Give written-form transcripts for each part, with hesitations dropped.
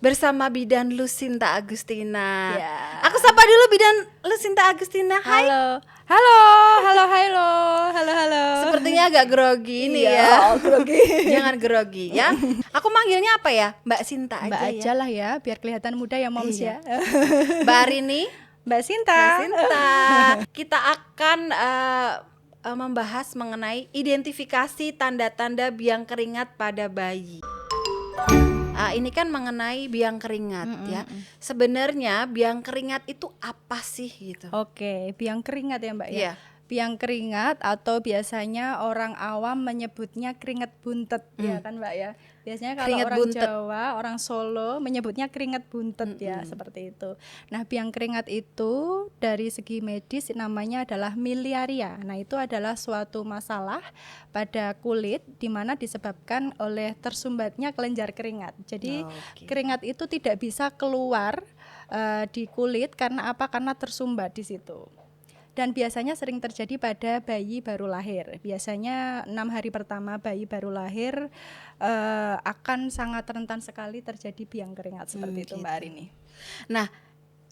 bersama Bidan Lucinta Agustina. Ya. Aku sapa dulu Bidan Lucinta Agustina. Hai. Halo. Sepertinya agak grogi nih Iya, ya. grogi. Jangan grogi ya. Aku manggilnya apa ya? Mbak Sinta Mbak aja aja ya. lah ya, biar kelihatan muda ya Moms Iya. ya. Mbak Arini, Mbak Sinta. Mbak Sinta. Kita akan membahas mengenai identifikasi tanda-tanda biang keringat pada bayi. Ini kan mengenai biang keringat ya. Sebenarnya biang keringat itu apa sih gitu? Oke, biang keringat ya Mbak ya. Iya. Biang keringat atau biasanya orang awam menyebutnya keringat buntet ya kan Mbak ya. Biasanya kalau Keringat orang buntet. Jawa, orang Solo menyebutnya keringat buntet ya, seperti itu. Nah, biang keringat itu dari segi medis namanya adalah miliaria. Nah, itu adalah suatu masalah pada kulit di mana disebabkan oleh tersumbatnya kelenjar keringat. Jadi Oke. keringat itu tidak bisa keluar di kulit karena apa? Karena tersumbat di situ. Dan biasanya sering terjadi pada bayi baru lahir. Biasanya 6 hari pertama bayi baru lahir akan sangat rentan sekali terjadi biang keringat seperti itu Mbak Arini. Nah,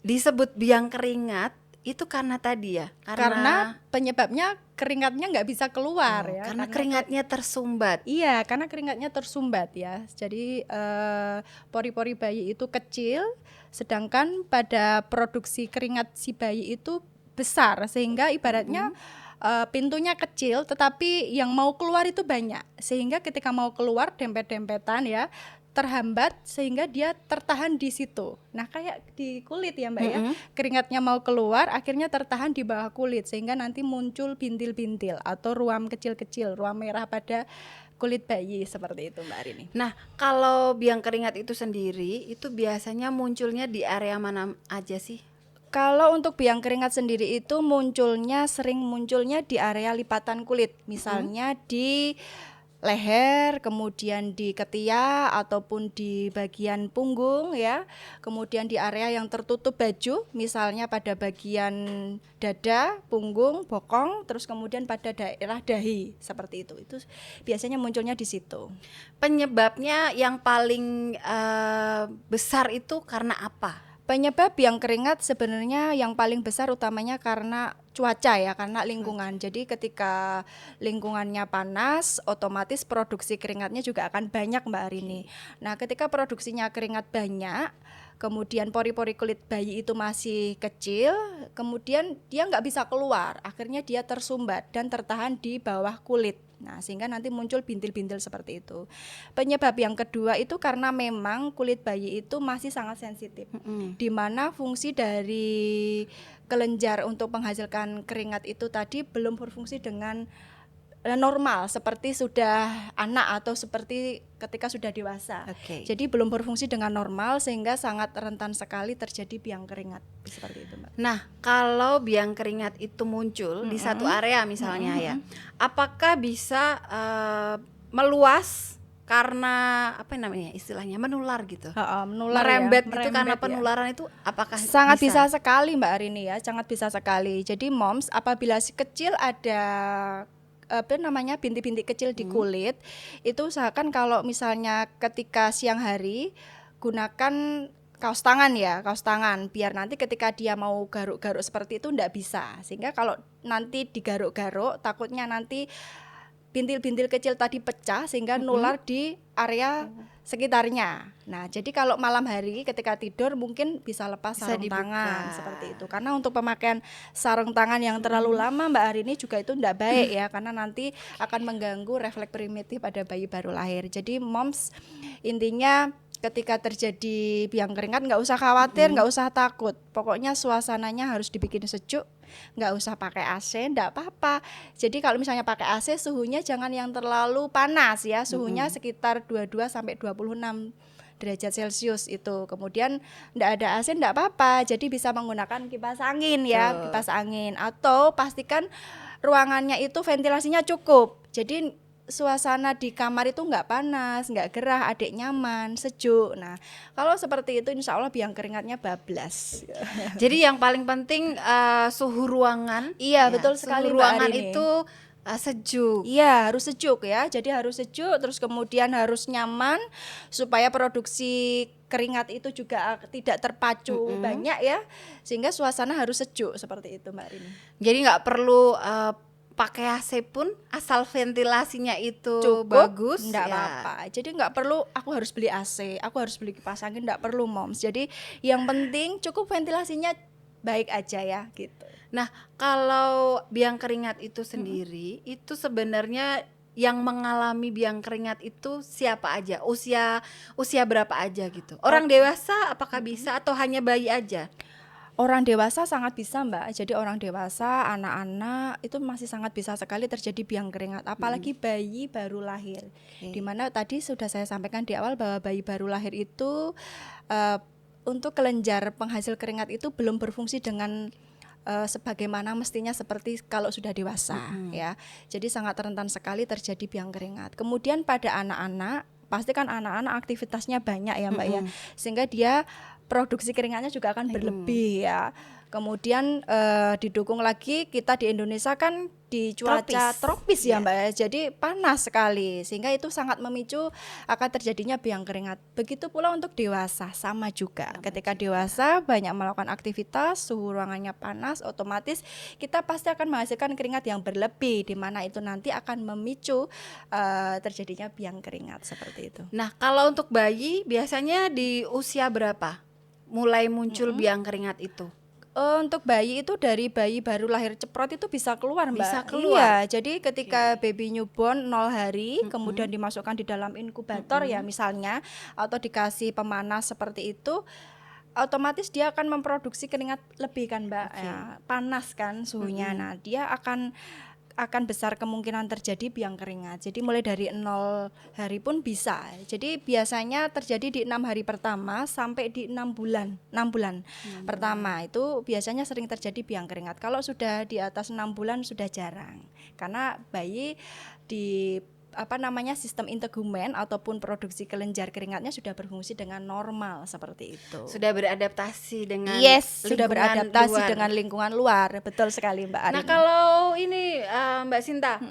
disebut biang keringat itu karena tadi ya? Karena penyebabnya keringatnya nggak bisa keluar ya. Karena keringatnya tersumbat. Iya, karena keringatnya tersumbat ya. Jadi pori-pori bayi itu kecil, sedangkan pada produksi keringat si bayi itu besar, sehingga ibaratnya pintunya kecil tetapi yang mau keluar itu banyak, sehingga ketika mau keluar dempet-dempetan ya, terhambat sehingga dia tertahan di situ. Nah, kayak di kulit ya Mbak ya, keringatnya mau keluar akhirnya tertahan di bawah kulit sehingga nanti muncul bintil-bintil atau ruam kecil-kecil, ruam merah pada kulit bayi seperti itu Mbak Arini. Nah, kalau biang keringat itu sendiri itu biasanya munculnya di area mana aja sih? Kalau untuk biang keringat sendiri itu sering munculnya di area lipatan kulit, misalnya di leher, kemudian di ketiak ataupun di bagian punggung ya, kemudian di area yang tertutup baju, misalnya pada bagian dada, punggung, bokong, terus kemudian pada daerah dahi seperti itu. Itu biasanya munculnya di situ. Penyebabnya yang paling besar itu karena apa? Penyebab biang keringat sebenarnya yang paling besar utamanya karena cuaca ya, karena lingkungan. Jadi ketika lingkungannya panas, otomatis produksi keringatnya juga akan banyak Mbak Arini. Nah, ketika produksinya keringat banyak, kemudian pori-pori kulit bayi itu masih kecil, kemudian dia nggak bisa keluar, akhirnya dia tersumbat dan tertahan di bawah kulit. Nah, sehingga nanti muncul bintil-bintil seperti itu. Penyebab yang kedua itu karena memang kulit bayi itu masih sangat sensitif, di mana fungsi dari kelenjar untuk menghasilkan keringat itu tadi belum berfungsi dengan normal seperti sudah anak atau seperti ketika sudah dewasa. Jadi belum berfungsi dengan normal sehingga sangat rentan sekali terjadi biang keringat seperti itu Mbak. Nah, kalau biang keringat itu muncul di satu area misalnya ya, apakah bisa meluas karena apa namanya istilahnya menular gitu? Menular merembet ya, gitu karena ya. penularan itu apakah sangat bisa sekali Mbak Arini ya, sangat bisa sekali. Jadi moms apabila si kecil ada bintik-bintik kecil di kulit, itu usahakan kalau misalnya ketika siang hari gunakan kaos tangan biar nanti ketika dia mau garuk-garuk seperti itu enggak bisa, sehingga kalau nanti digaruk-garuk takutnya nanti bintil-bintil kecil tadi pecah sehingga nular di area sekitarnya. Nah, jadi kalau malam hari ketika tidur mungkin bisa lepas sarung tangan seperti itu. Karena untuk pemakaian sarung tangan yang terlalu lama Mbak Arini juga itu tidak baik ya, karena nanti akan mengganggu refleks primitif pada bayi baru lahir. Jadi moms intinya ketika terjadi biang keringat nggak usah khawatir, nggak usah takut. Pokoknya suasananya harus dibikin sejuk, nggak usah pakai AC, nggak apa-apa. Jadi kalau misalnya pakai AC suhunya jangan yang terlalu panas ya, suhunya sekitar 22 sampai 26 derajat Celcius itu. Kemudian nggak ada AC nggak apa-apa, jadi bisa menggunakan kipas angin ya, kipas angin, atau pastikan ruangannya itu ventilasinya cukup. Jadi suasana di kamar itu nggak panas, nggak gerah, adik nyaman, sejuk. Nah, kalau seperti itu insya Allah biang keringatnya bablas. Jadi yang paling penting suhu ruangan. Iya, betul sekali Suhu ruangan Mbak Arini. itu Sejuk. Iya, harus sejuk ya. Jadi harus sejuk, terus kemudian harus nyaman supaya produksi keringat itu juga tidak terpacu banyak ya. Sehingga suasana harus sejuk seperti itu, Mbak Rini. Jadi nggak perlu pakai AC pun asal ventilasinya itu Cukup, bagus enggak ya. apa-apa. Jadi enggak perlu aku harus beli AC, aku harus beli kipas angin, enggak perlu, Moms. Jadi yang penting cukup ventilasinya baik aja ya gitu. Nah, kalau biang keringat itu sendiri, itu sebenarnya yang mengalami biang keringat itu siapa aja? Usia berapa aja gitu? Orang dewasa apakah bisa atau hanya bayi aja? Orang dewasa sangat bisa, Mbak. Jadi orang dewasa, anak-anak itu masih sangat bisa sekali terjadi biang keringat, apalagi bayi baru lahir. Dimana tadi sudah saya sampaikan di awal bahwa bayi baru lahir itu untuk kelenjar penghasil keringat itu belum berfungsi dengan sebagaimana mestinya seperti kalau sudah dewasa ya. Jadi sangat rentan sekali terjadi biang keringat. Kemudian pada anak-anak, pasti kan anak-anak aktivitasnya banyak ya, Mbak ya. Sehingga dia produksi keringatnya juga akan berlebih ya. Kemudian didukung lagi kita di Indonesia kan di cuaca tropis ya, Mbak ya. Jadi panas sekali sehingga itu sangat memicu akan terjadinya biang keringat. Begitu pula untuk dewasa sama juga. Ketika dewasa banyak melakukan aktivitas, suhu ruangannya panas, otomatis kita pasti akan menghasilkan keringat yang berlebih, di mana itu nanti akan memicu terjadinya biang keringat seperti itu. Nah, kalau untuk bayi biasanya di usia berapa mulai muncul biang keringat itu? Untuk bayi itu dari bayi baru lahir ceprot itu bisa keluar, Mbak. Bisa keluar. Iya, jadi ketika baby newborn 0 hari kemudian dimasukkan di dalam inkubator ya misalnya, atau dikasih pemanas seperti itu, otomatis dia akan memproduksi keringat lebih kan, Mbak. Ya, panas kan suhunya. Nah, dia akan besar kemungkinan terjadi biang keringat. Jadi mulai dari 0 hari pun bisa. Jadi biasanya terjadi di 6 hari pertama sampai di 6 bulan. 6 bulan pertama itu biasanya sering terjadi biang keringat. Kalau sudah di atas 6 bulan sudah jarang. Karena bayi di sistem integumen ataupun produksi kelenjar keringatnya sudah berfungsi dengan normal seperti itu. Sudah beradaptasi dengan sudah beradaptasi luar. dengan lingkungan luar. Betul sekali, Mbak Arini. Nah, kalau ini Mbak Sinta,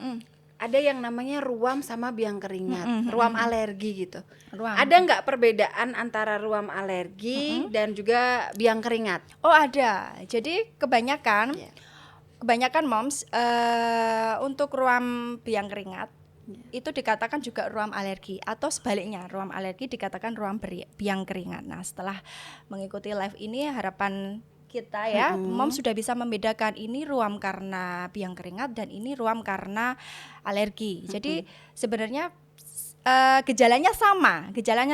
ada yang namanya ruam sama biang keringat, ruam alergi gitu. Ada nggak perbedaan antara ruam alergi dan juga biang keringat? Oh, ada. Jadi kebanyakan Moms untuk ruam biang keringat itu dikatakan juga ruam alergi, atau sebaliknya ruam alergi dikatakan ruam biang keringat. Nah, setelah mengikuti live ini harapan kita ya, Mom sudah bisa membedakan ini ruam karena biang keringat dan ini ruam karena alergi. Jadi sebenarnya gejalanya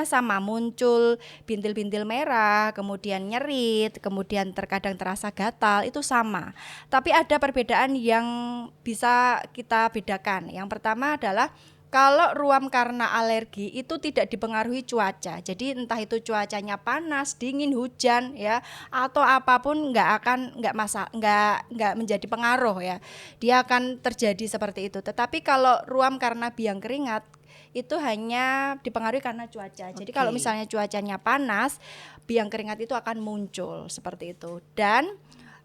sama, muncul bintil-bintil merah, kemudian nyerit, kemudian terkadang terasa gatal, itu sama. Tapi ada perbedaan yang bisa kita bedakan. Yang pertama adalah kalau ruam karena alergi itu tidak dipengaruhi cuaca. Jadi entah itu cuacanya panas, dingin, hujan ya, atau apapun nggak menjadi pengaruh ya. Dia akan terjadi seperti itu. Tetapi kalau ruam karena biang keringat itu hanya dipengaruhi karena cuaca. Jadi kalau misalnya cuacanya panas, biang keringat itu akan muncul seperti itu. Dan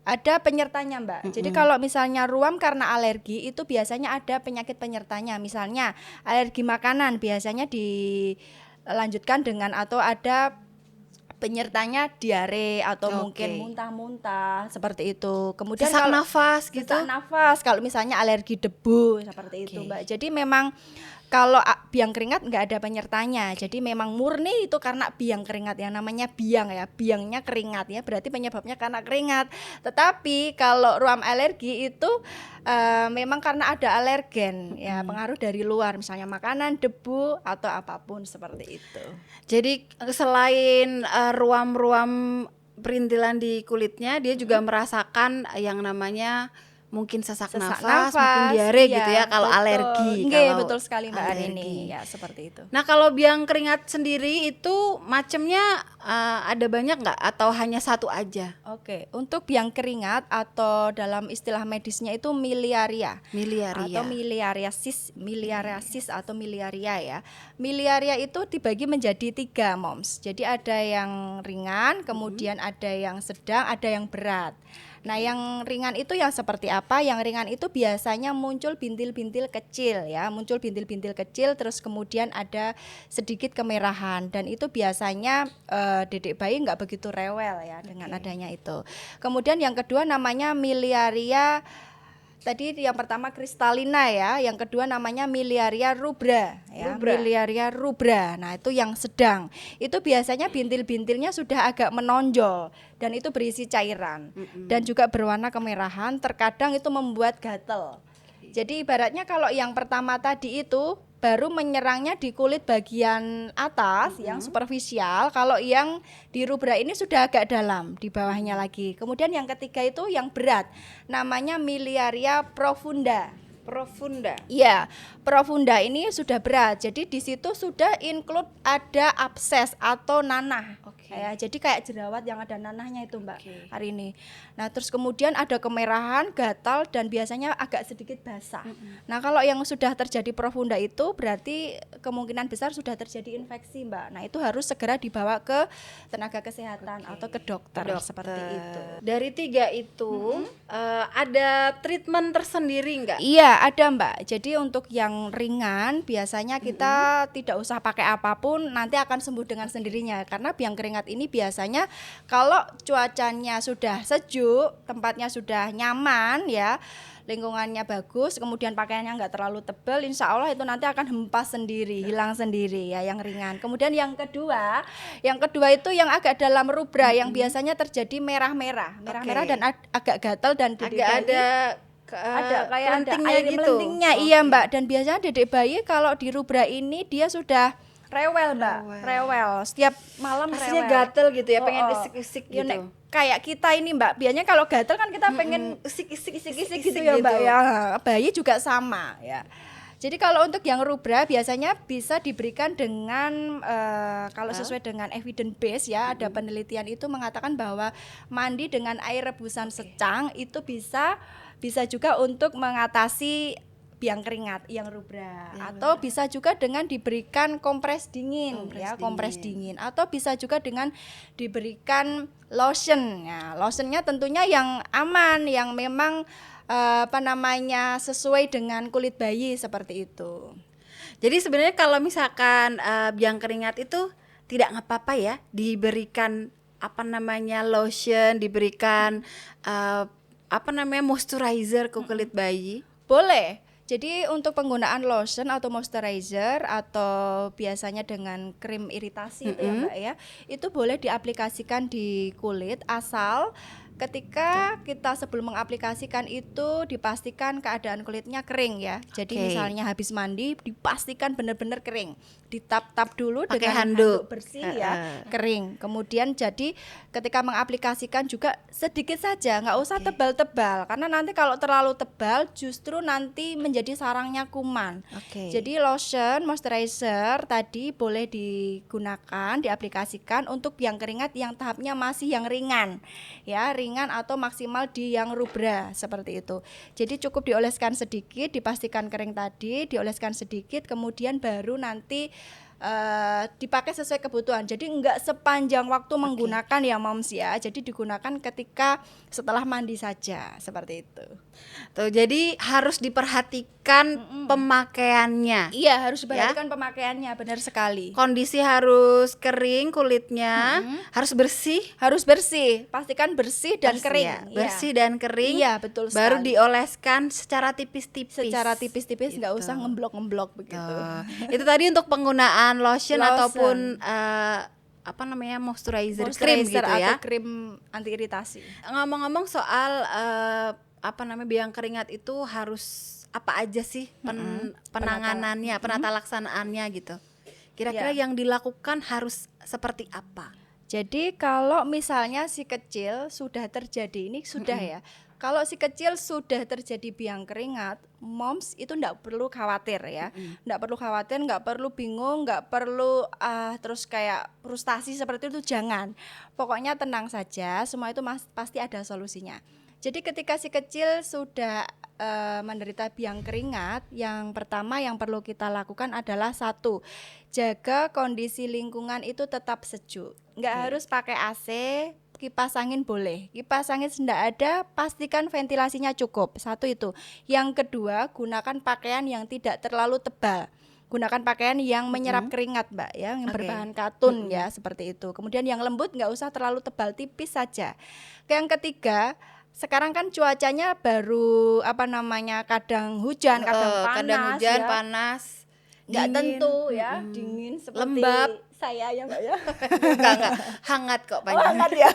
ada penyertanya, Mbak. Jadi kalau misalnya ruam karena alergi itu biasanya ada penyakit penyertanya. Misalnya alergi makanan biasanya dilanjutkan dengan atau ada penyertanya diare atau mungkin muntah-muntah seperti itu. Kemudian sesak nafas gitu. Sesak nafas kalau misalnya alergi debu seperti itu, Mbak. Jadi memang kalau biang keringat nggak ada penyertanya, jadi memang murni itu karena biang keringat, yang namanya biang ya, biangnya keringat ya, berarti penyebabnya karena keringat. Tetapi kalau ruam alergi itu memang karena ada alergen ya, pengaruh dari luar, misalnya makanan, debu atau apapun seperti itu. Jadi selain ruam-ruam perintilan di kulitnya, dia juga merasakan yang namanya mungkin sesak nafas, mungkin diare gitu ya kalau alergi. Betul sekali, Mbak Arini. Ya, seperti itu. Nah, kalau biang keringat sendiri itu macamnya ada banyak nggak atau hanya satu aja? Oke, untuk biang keringat atau dalam istilah medisnya itu miliaria. Atau miliariasis atau miliaria ya. Miliaria itu dibagi menjadi 3, Moms. Jadi ada yang ringan, kemudian ada yang sedang, ada yang berat. Nah, yang ringan itu yang seperti apa? Yang ringan itu biasanya muncul bintil-bintil kecil ya, muncul bintil-bintil kecil, terus kemudian ada sedikit kemerahan, dan itu biasanya dedek bayi nggak begitu rewel ya dengan adanya itu. Kemudian yang kedua namanya miliaria. Tadi yang pertama kristalina ya, yang kedua namanya miliaria rubra ya, miliaria rubra. Nah, itu yang sedang. Itu biasanya bintil-bintilnya sudah agak menonjol dan itu berisi cairan dan juga berwarna kemerahan, terkadang itu membuat gatal. Jadi ibaratnya kalau yang pertama tadi itu baru menyerangnya di kulit bagian atas yang superficial, kalau yang di rubra ini sudah agak dalam di bawahnya lagi. Kemudian yang ketiga itu yang berat, namanya miliaria profunda. Iya, profunda ini sudah berat. Jadi di situ sudah include ada abses atau nanah. Ya, jadi kayak jerawat yang ada nanahnya itu, Mbak, hari ini. Nah, terus kemudian ada kemerahan, gatal, dan biasanya agak sedikit basah. Nah, kalau yang sudah terjadi profunda itu berarti kemungkinan besar sudah terjadi infeksi, Mbak. Nah, itu harus segera dibawa ke tenaga kesehatan atau ke dokter seperti itu. Dari 3 itu ada treatment tersendiri nggak? Iya, ada, Mbak. Jadi untuk yang ringan biasanya kita tidak usah pakai apapun, nanti akan sembuh dengan sendirinya. Karena biang keringat ini biasanya kalau cuacanya sudah sejuk, tempatnya sudah nyaman ya, lingkungannya bagus, kemudian pakaiannya nggak terlalu tebal, insya Allah itu nanti akan hempas sendiri, hilang sendiri ya, yang ringan. Kemudian yang kedua itu yang agak dalam rubra, yang biasanya terjadi merah-merah dan agak gatal dan agak ada kayak ada air gitu. melentingnya. Iya, Mbak, dan biasanya dedek bayi kalau di rubra ini dia sudah rewel, Mbak. Rewel. Setiap malam pastinya rewel. gatel gitu ya, pengen isik-isik gitu. Kayak kita ini, Mbak, biasanya kalau gatel kan kita pengen isik-isik gitu ya, Mbak ya. Bayi juga sama ya. Jadi kalau untuk yang rubra biasanya bisa diberikan dengan kalau sesuai dengan evidence base ya, ada penelitian itu mengatakan bahwa mandi dengan air rebusan secang itu bisa juga untuk mengatasi biang keringat yang rubra, atau bisa juga dengan diberikan kompres dingin, kompres dingin, atau bisa juga dengan diberikan lotion. Ya, lotionnya tentunya yang aman, yang memang sesuai dengan kulit bayi seperti itu. Jadi sebenarnya kalau misalkan biang keringat itu tidak apa-apa ya diberikan lotion, diberikan moisturizer ke kulit bayi. Boleh. Jadi untuk penggunaan lotion atau moisturizer atau biasanya dengan krim iritasi itu ya, Mbak ya, itu boleh diaplikasikan di kulit asal ketika kita sebelum mengaplikasikan itu dipastikan keadaan kulitnya kering ya. Jadi misalnya habis mandi dipastikan benar-benar kering. Ditap-tap dulu pakai dengan handuk bersih ya, kering. Kemudian jadi ketika mengaplikasikan juga sedikit saja, nggak usah tebal-tebal, karena nanti kalau terlalu tebal justru nanti menjadi sarangnya kuman. Jadi lotion, moisturizer tadi boleh digunakan, diaplikasikan untuk biang keringat yang tahapnya masih yang ringan ya, ringan atau maksimal di yang rubra seperti itu. Jadi cukup dioleskan sedikit, dipastikan kering tadi, dioleskan sedikit, kemudian baru nanti dipakai sesuai kebutuhan. Jadi enggak sepanjang waktu menggunakan ya, Moms ya. Jadi digunakan ketika setelah mandi saja seperti itu. Tuh, jadi harus diperhatikan pemakaiannya. Iya, harus diperhatikan pemakaiannya, benar sekali. Kondisi harus kering kulitnya, harus bersih. Pastikan bersih dan kering. Ya, bersih dan kering. Iya, betul sekali. Baru dioleskan secara tipis-tipis. Enggak usah ngemblok-ngemblok begitu. Itu tadi untuk penggunaan lotion. Ataupun moisturizer krim gitu ya, atau krim anti iritasi. Ngomong-ngomong soal biang keringat itu harus apa aja sih penanganannya, penata laksanaannya gitu. Kira-kira yang dilakukan harus seperti apa? Jadi kalau misalnya si kecil sudah terjadi ini sudah ya. Kalau si kecil sudah terjadi biang keringat, Moms itu enggak perlu khawatir ya. Enggak perlu khawatir, enggak perlu bingung, enggak perlu terus kayak frustasi seperti itu, jangan. Pokoknya tenang saja, semua itu pasti ada solusinya. Jadi ketika si kecil sudah menderita biang keringat, yang pertama yang perlu kita lakukan adalah 1, jaga kondisi lingkungan itu tetap sejuk. Enggak harus pakai AC, kipas angin boleh. Kipas angin tidak ada, pastikan ventilasinya cukup. Satu itu. Yang kedua, gunakan pakaian yang tidak terlalu tebal. Gunakan pakaian yang menyerap keringat, Mbak, ya, yang berbahan katun ya, seperti itu. Kemudian yang lembut nggak usah terlalu tebal, tipis saja. Yang ketiga, sekarang kan cuacanya baru kadang hujan, Kadang hujan, ya. panas, Nggak dingin. tentu ya, dingin seperti Lembab. saya ya, Mbak ya. enggak, hangat kok Oh, panjang. hangat ya.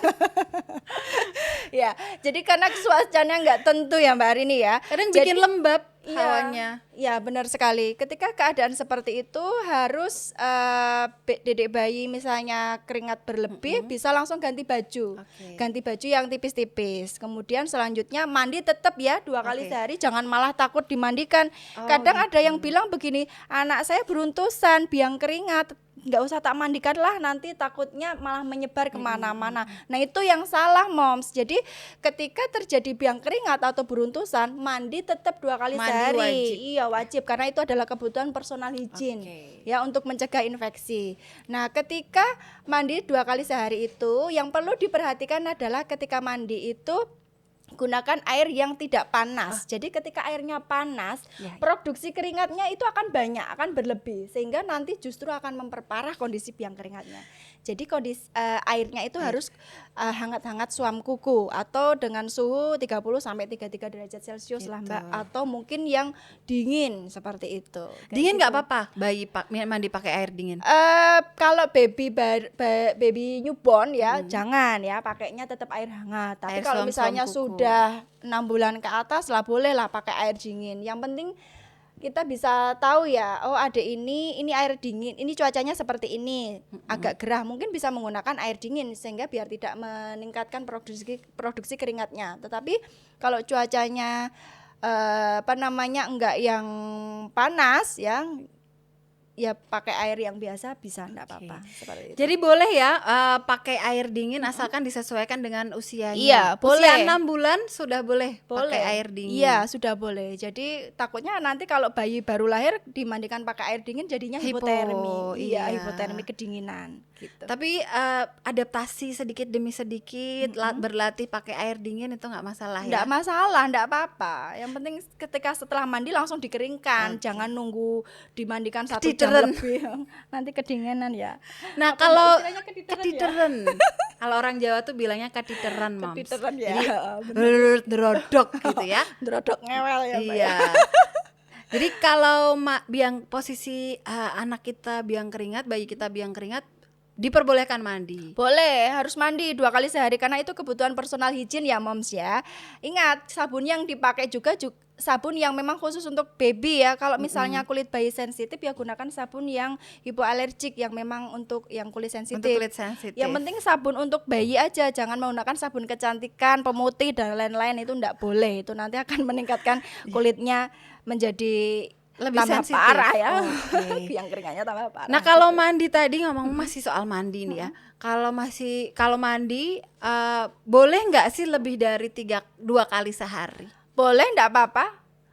Ya, jadi karena cuacanya nggak tentu ya Mbak Arini ya. Kadang Jadi- bikin lembab Iya, hawanya. ya benar sekali. Ketika keadaan seperti itu harus dedek bayi misalnya keringat berlebih, bisa langsung ganti baju. Oke. Ganti baju yang tipis-tipis. Kemudian selanjutnya mandi tetap ya 2 kali Oke. sehari, jangan malah takut dimandikan. Oh, Kadang ada yang bilang begini, anak saya beruntusan biang keringat, nggak usah tak mandikan lah, nanti takutnya malah menyebar kemana-mana. Nah itu yang salah moms. Jadi ketika terjadi biang keringat atau beruntusan, mandi tetap 2 kali Mandi sehari. wajib. Iya wajib, karena itu adalah kebutuhan personal hygiene. Oke. Ya, untuk mencegah infeksi. Nah ketika mandi 2 kali sehari itu, yang perlu diperhatikan adalah ketika mandi itu gunakan air yang tidak panas. Jadi ketika airnya panas, Ya, ya. produksi keringatnya itu akan banyak, akan berlebih, sehingga nanti justru akan memperparah kondisi biang keringatnya. Jadi kondisi airnya itu harus hangat-hangat suam kuku atau dengan suhu 30 sampai 33 derajat Celcius lah Mbak, Gitu. atau mungkin yang dingin seperti itu. Kayak Dingin gitu. nggak apa-apa, bayi mandi pakai air dingin. Kalau baby newborn ya jangan ya, pakainya tetap air hangat. Tapi Air kalau suam-suam misalnya kuku. sudah 6 bulan ke atas lah boleh lah pakai air dingin. Yang penting kita bisa tahu ya, oh ada ini air dingin, ini cuacanya seperti ini, agak gerah, mungkin bisa menggunakan air dingin sehingga biar tidak meningkatkan produksi keringatnya. Tetapi kalau cuacanya enggak yang panas ya pakai air yang biasa bisa, enggak apa-apa. Seperti itu. Jadi boleh ya pakai air dingin asalkan disesuaikan dengan usianya. Iya, Usia boleh. 6 bulan sudah boleh pakai air dingin. Iya, sudah boleh. Jadi takutnya nanti kalau bayi baru lahir dimandikan pakai air dingin jadinya hipotermi. iya. Hipotermi kedinginan gitu. Tapi adaptasi sedikit demi sedikit, berlatih pakai air dingin itu nggak masalah ya. Enggak masalah, enggak apa-apa. Yang penting ketika setelah mandi langsung dikeringkan, jangan nunggu dimandikan 1 jam Ketiteren. lebih. Nanti kedinginan ya. Nah, Apa kalau Mbak istilahnya ketiteren ya? ketiteren. Kalau orang Jawa tuh bilangnya ketiteren, Moms. Ketiteren ya. Jadi drodok gitu ya. Drodok ngewel ya, Mbak. Iya. Jadi kalau posisi anak kita biang keringat, bayi kita biang keringat, diperbolehkan mandi. Boleh, harus mandi 2 kali sehari karena itu kebutuhan personal hygiene ya moms ya. Ingat, sabun yang dipakai juga sabun yang memang khusus untuk baby ya. Kalau misalnya kulit bayi sensitif ya gunakan sabun yang hipoalergik yang memang untuk yang kulit sensitif. Untuk kulit sensitif. Yang penting sabun untuk bayi aja, jangan menggunakan sabun kecantikan, pemutih dan lain-lain, itu enggak boleh. Itu nanti akan meningkatkan kulitnya menjadi lebih tambah sensitif. parah ya. Oke. Biang keringatnya tambah parah. Nah, kalau mandi tadi ngomong masih soal mandi nih ya. Kalau mandi boleh nggak sih lebih dari 2 kali sehari? Boleh, enggak apa-apa.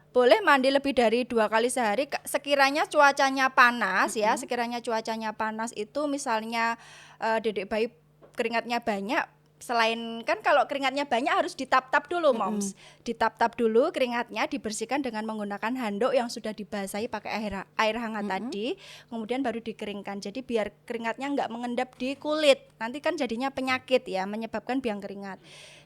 Boleh mandi lebih dari 2 kali sehari sekiranya cuacanya panas ya. Sekiranya cuacanya panas itu misalnya dedek bayi keringatnya banyak. Selain kan kalau keringatnya banyak harus ditap-tap dulu moms. Ditap-tap dulu keringatnya, dibersihkan dengan menggunakan handuk yang sudah dibasahi pakai air hangat tadi. Kemudian baru dikeringkan. Jadi biar keringatnya enggak mengendap di kulit. Nanti kan jadinya penyakit ya, menyebabkan biang keringat.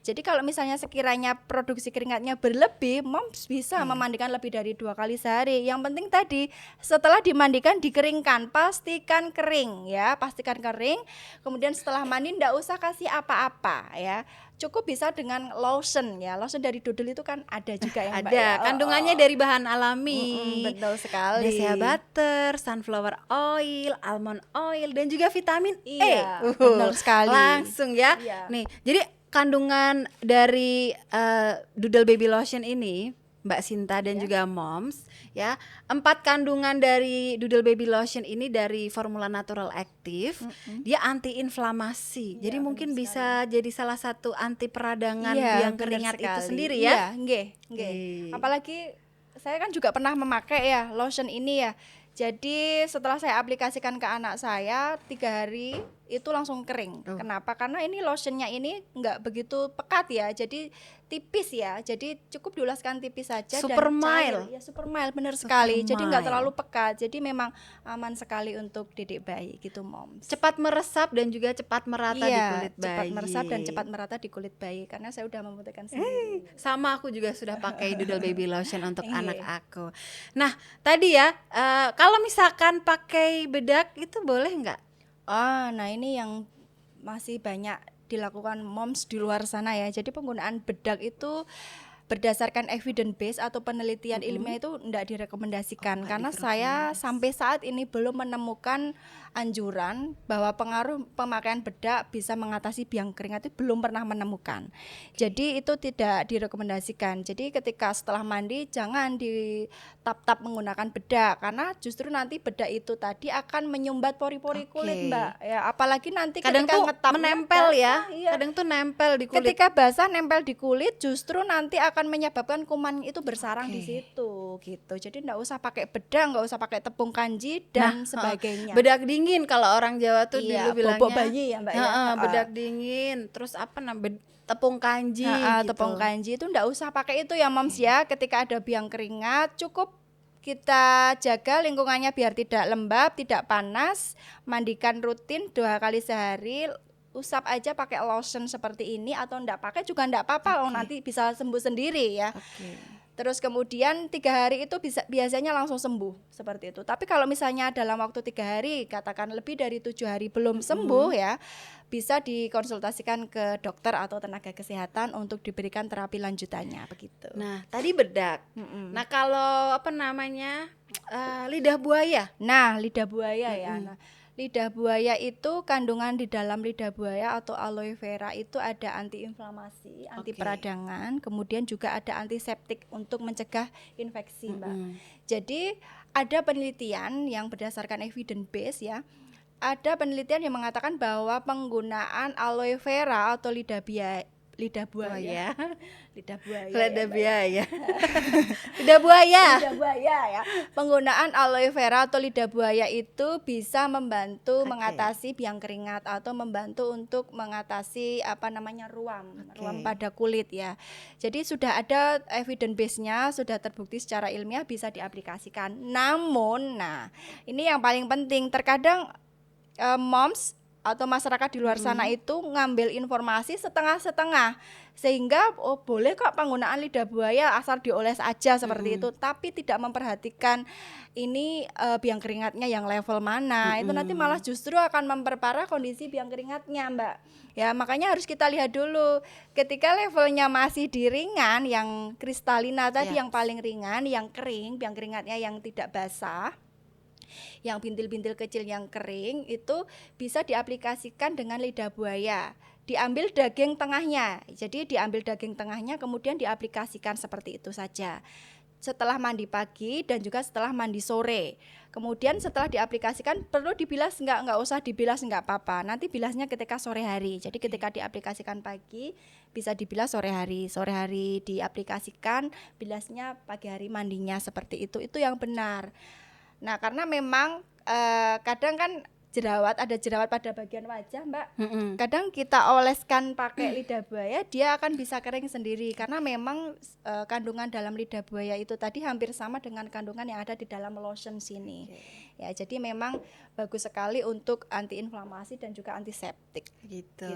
Jadi kalau misalnya sekiranya produksi keringatnya berlebih, moms bisa memandikan lebih dari 2 kali sehari. Yang penting tadi setelah dimandikan dikeringkan, pastikan kering ya, pastikan kering. Kemudian setelah mandi enggak usah kasih apa-apa ya. Cukup bisa dengan lotion ya. Lotion dari Doodle itu kan ada juga yang Mbak Ada, ya. kandungannya dari bahan alami. Betul sekali. Shea butter, sunflower oil, almond oil, dan juga vitamin Iya, E. benar sekali. Langsung ya. Iya. Nih, jadi kandungan dari Doodle Baby Lotion ini, Mbak Sinta dan juga Moms, ya, 4 kandungan dari Doodle Baby Lotion ini dari formula natural active, dia anti-inflamasi. Jadi mungkin bisa jadi salah satu anti peradangan biang benar keringat itu sekali. sendiri ya. Iya, nggih. Oke. Apalagi saya kan juga pernah memakai ya lotion ini ya. Jadi setelah saya aplikasikan ke anak saya 3 hari itu langsung kering. Oh. Kenapa? Karena ini lotionnya ini nggak begitu pekat ya, jadi tipis ya, jadi cukup diulaskan tipis saja Super dan mild. cair. Ya super mild, benar sekali. Jadi nggak mild. terlalu pekat, jadi memang aman sekali untuk dedek bayi gitu moms. Cepat meresap dan juga cepat merata di Iya, kulit bayi. cepat meresap dan cepat merata di kulit bayi karena saya udah membuktikan sendiri. Sama, aku juga sudah pakai Doodle Baby Lotion untuk Iya. anak aku. Nah, tadi ya, kalau misalkan pakai bedak itu boleh nggak? Nah ini yang masih banyak dilakukan moms di luar sana ya. Jadi penggunaan bedak itu berdasarkan evidence base atau penelitian ilmiah itu tidak direkomendasikan nggak karena saya direkomendasi. sampai saat ini belum menemukan anjuran bahwa pengaruh pemakaian bedak bisa mengatasi biang keringat, itu belum pernah menemukan. Jadi itu tidak direkomendasikan. Jadi ketika setelah mandi jangan ditap-tap menggunakan bedak karena justru nanti bedak itu tadi akan menyumbat pori-pori kulit, Mbak. Ya, apalagi nanti Kadang ketika tuh ngetapnya menempel ya. basah, iya. Kadang tuh nempel di kulit. Ketika basah nempel di kulit justru nanti akan menyebabkan kuman itu bersarang di situ gitu. Jadi enggak usah pakai bedak, enggak usah pakai tepung kanji dan sebagainya. Bedak dingin kalau orang Jawa tuh Iya, dulu bilangnya. bobok bayi ya, Mbak ya. Bedak dingin. Terus apa tepung kanji gitu. Tepung kanji itu enggak usah pakai itu ya moms ya. Ketika ada biang keringat cukup kita jaga lingkungannya biar tidak lembab, tidak panas, mandikan rutin 2 kali sehari. Usap aja pakai lotion seperti ini atau enggak pakai juga enggak apa-apa, nanti bisa sembuh sendiri ya. Terus kemudian 3 hari itu biasanya langsung sembuh seperti itu. Tapi kalau misalnya dalam waktu 3 hari, katakan lebih dari 7 hari belum sembuh ya, bisa dikonsultasikan ke dokter atau tenaga kesehatan untuk diberikan terapi lanjutannya begitu. Nah, tadi bedak. Nah, kalau lidah buaya. Nah, lidah buaya ya. Nah, lidah buaya itu kandungan di dalam lidah buaya atau aloe vera itu ada antiinflamasi, anti peradangan, kemudian juga ada antiseptik untuk mencegah infeksi, Mbak. Jadi ada penelitian yang berdasarkan evidence base ya. Ada penelitian yang mengatakan bahwa penggunaan aloe vera atau lidah buaya lidah buaya ya. Penggunaan aloe vera atau lidah buaya itu bisa membantu mengatasi biang keringat atau membantu untuk mengatasi ruam pada kulit ya. Jadi sudah ada evidence base-nya, sudah terbukti secara ilmiah bisa diaplikasikan. Namun, ini yang paling penting, terkadang moms atau masyarakat di luar sana itu ngambil informasi setengah-setengah sehingga boleh kok penggunaan lidah buaya asal dioles aja seperti itu, tapi tidak memperhatikan ini biang keringatnya yang level mana. Itu nanti malah justru akan memperparah kondisi biang keringatnya, Mbak. Ya, makanya harus kita lihat dulu ketika levelnya masih di ringan, yang kristalina tadi yang paling ringan, yang kering, biang keringatnya yang tidak basah, yang bintil-bintil kecil yang kering, itu bisa diaplikasikan dengan lidah buaya. Diambil daging tengahnya. Jadi diambil daging tengahnya kemudian diaplikasikan seperti itu saja. Setelah mandi pagi dan juga setelah mandi sore. Kemudian setelah diaplikasikan perlu dibilas enggak usah dibilas enggak apa-apa. Nanti bilasnya ketika sore hari. Jadi ketika diaplikasikan pagi bisa dibilas sore hari. Sore hari diaplikasikan, bilasnya pagi hari mandinya seperti itu. Itu yang benar. Nah, karena memang kadang kan ada jerawat pada bagian wajah, Mbak. Kadang kita oleskan pakai lidah buaya, dia akan bisa kering sendiri karena memang kandungan dalam lidah buaya itu tadi hampir sama dengan kandungan yang ada di dalam lotion sini. Ya, jadi memang bagus sekali untuk antiinflamasi dan juga antiseptik gitu.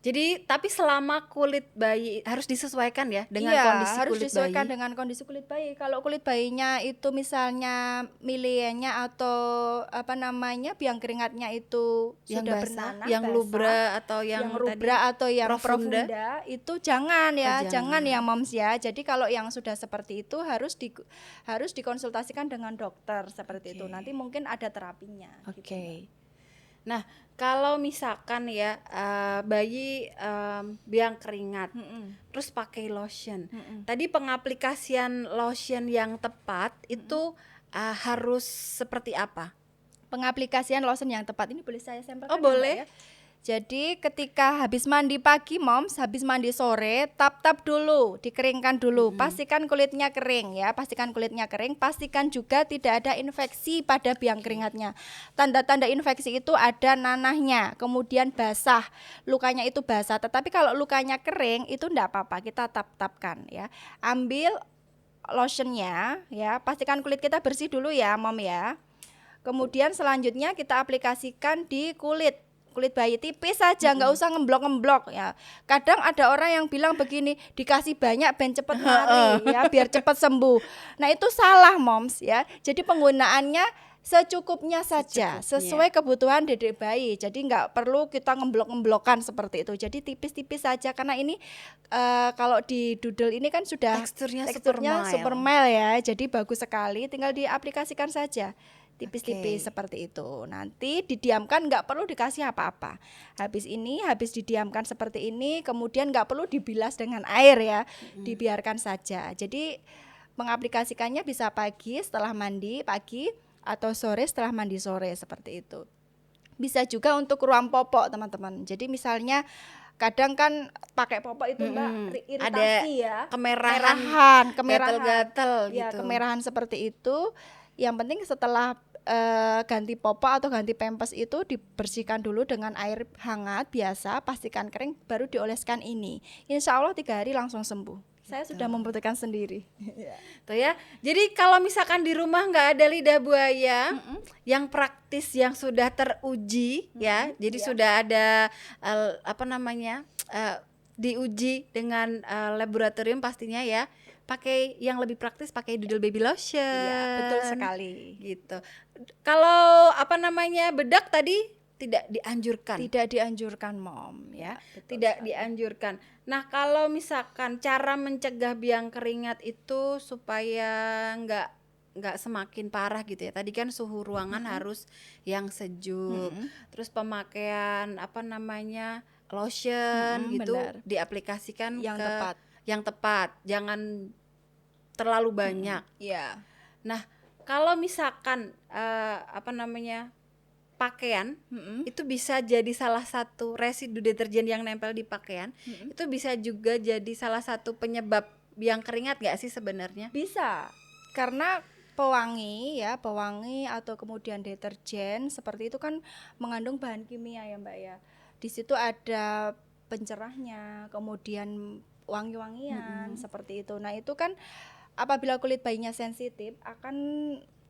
Jadi tapi selama kulit bayi harus disesuaikan ya dengan kondisi harus kulit disesuaikan bayi. dengan kondisi kulit bayi. Kalau kulit bayinya itu misalnya milenya atau biang keringatnya itu yang sudah basah, bernanah, yang lubra atau yang rubra atau yang profunda, itu jangan ya, jangan ya moms ya. Jadi kalau yang sudah seperti itu harus dikonsultasikan dengan dokter seperti itu. Nanti mungkin ada terapinya. Gitu. Nah, kalau misalkan ya bayi biang keringat, terus pakai lotion. Tadi pengaplikasian lotion yang tepat itu harus seperti apa? Pengaplikasian lotion yang tepat ini boleh saya sampelkan? Oh, boleh. Ya? Jadi ketika habis mandi pagi moms, habis mandi sore, tap-tap dulu, dikeringkan dulu. Pastikan kulitnya kering ya, pastikan kulitnya kering, pastikan juga tidak ada infeksi pada biang keringatnya. Tanda-tanda infeksi itu ada nanahnya, kemudian basah, lukanya itu basah. Tetapi kalau lukanya kering itu enggak apa-apa, kita tap-tapkan ya. Ambil lotionnya ya, pastikan kulit kita bersih dulu ya mom ya. Kemudian selanjutnya kita aplikasikan di kulit bayi tipis saja, nggak usah ngemblok-ngemblok ya. Kadang ada orang yang bilang begini, dikasih banyak ben cepet mari ya, biar cepet sembuh. Nah itu salah moms ya. Jadi penggunaannya secukupnya saja, sesuai kebutuhan dedek bayi. Jadi nggak perlu kita ngemblok-ngemblokan seperti itu. Jadi tipis-tipis saja, karena ini kalau di doodle ini kan sudah Teksturnya super mild ya. Jadi bagus sekali, tinggal diaplikasikan saja. Tipis-tipis seperti itu. Nanti didiamkan, nggak perlu dikasih apa-apa. Habis didiamkan seperti ini, kemudian nggak perlu dibilas dengan air ya, dibiarkan saja. Jadi mengaplikasikannya bisa pagi setelah mandi pagi atau sore setelah mandi sore seperti itu. Bisa juga untuk ruam popok teman-teman. Jadi misalnya kadang kan pakai popok itu mbak iritasi ada ya, kemerahan gatal-gatal ya, gitu. kemerahan seperti itu. Yang penting setelah ganti popok atau ganti pampers itu dibersihkan dulu dengan air hangat biasa, pastikan kering, baru dioleskan ini. Insya Allah 3 hari langsung sembuh. Saya sudah membuktikan sendiri. Tuh ya. Jadi kalau misalkan di rumah nggak ada lidah buaya yang praktis, yang sudah teruji ya, jadi sudah ada diuji dengan laboratorium pastinya ya. Pakai yang lebih praktis, pakai Doodle Baby Lotion. Iya, betul sekali. Gitu. Kalau bedak tadi tidak dianjurkan. Tidak dianjurkan mom ya. Tidak dianjurkan. Nah, kalau misalkan cara mencegah biang keringat itu supaya nggak semakin parah gitu ya. Tadi kan suhu ruangan harus yang sejuk. Terus pemakaian lotion gitu benar. diaplikasikan Yang yang tepat, jangan terlalu banyak. Iya. Nah, kalau misalkan pakaian itu bisa jadi salah satu residu deterjen yang nempel di pakaian, itu bisa juga jadi salah satu penyebab biang keringat nggak sih sebenarnya? Bisa, karena pewangi atau kemudian deterjen seperti itu kan mengandung bahan kimia ya mbak ya. Di situ ada pencerahnya, kemudian wangi-wangian seperti itu. Nah itu kan apabila kulit bayinya sensitif, akan